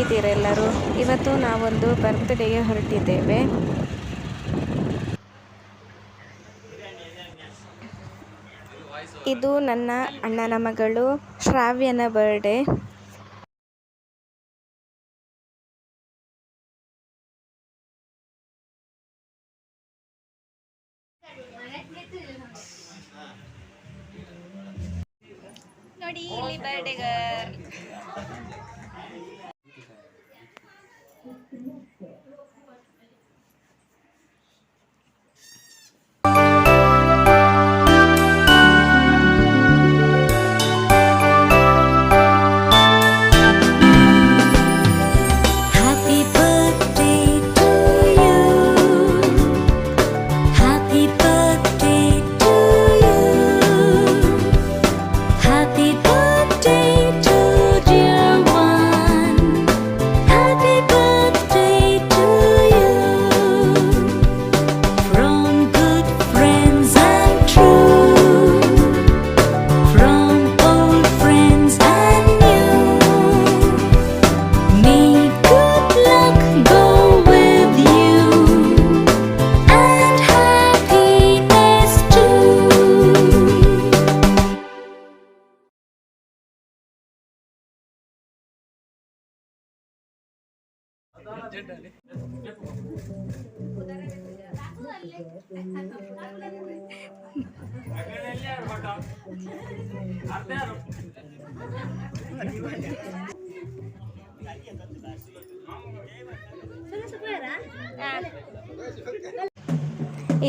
ಹೇಗಿದ್ದೀರೆಲ್ಲರೂ? ಇವತ್ತು ನಾವೊಂದು ಬರ್ತ್ಡೇಗೆ ಹೊರಟಿದ್ದೇವೆ. ಇದು ನನ್ನ ಅಣ್ಣನ ಮಗಳು ಶ್ರಾವ್ಯನ ಬರ್ಡೇ. ನೋಡಿ ಇಲ್ಲಿ ಬರ್ಡೇ ಗರ್ಲ್.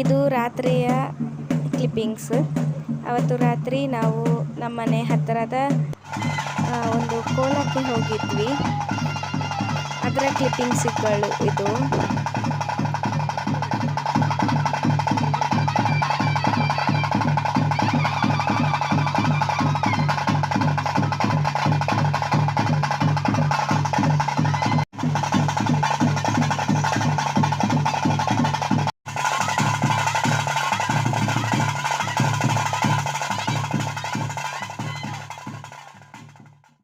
ಇದು ರಾತ್ರಿಯ ಕ್ಲಿಪ್ಪಿಂಗ್ಸ್. ಅವತ್ತು ರಾತ್ರಿ ನಾವು ನಮ್ಮನೆ ಹತ್ತಿರದ ಒಂದು ಕೋಲಕ್ಕೆ ಹೋಗಿದ್ವಿ. ಅದರ ಕ್ಲಿಪ್ಪಿಂಗ್ಸ್ಗಳು ಇದು.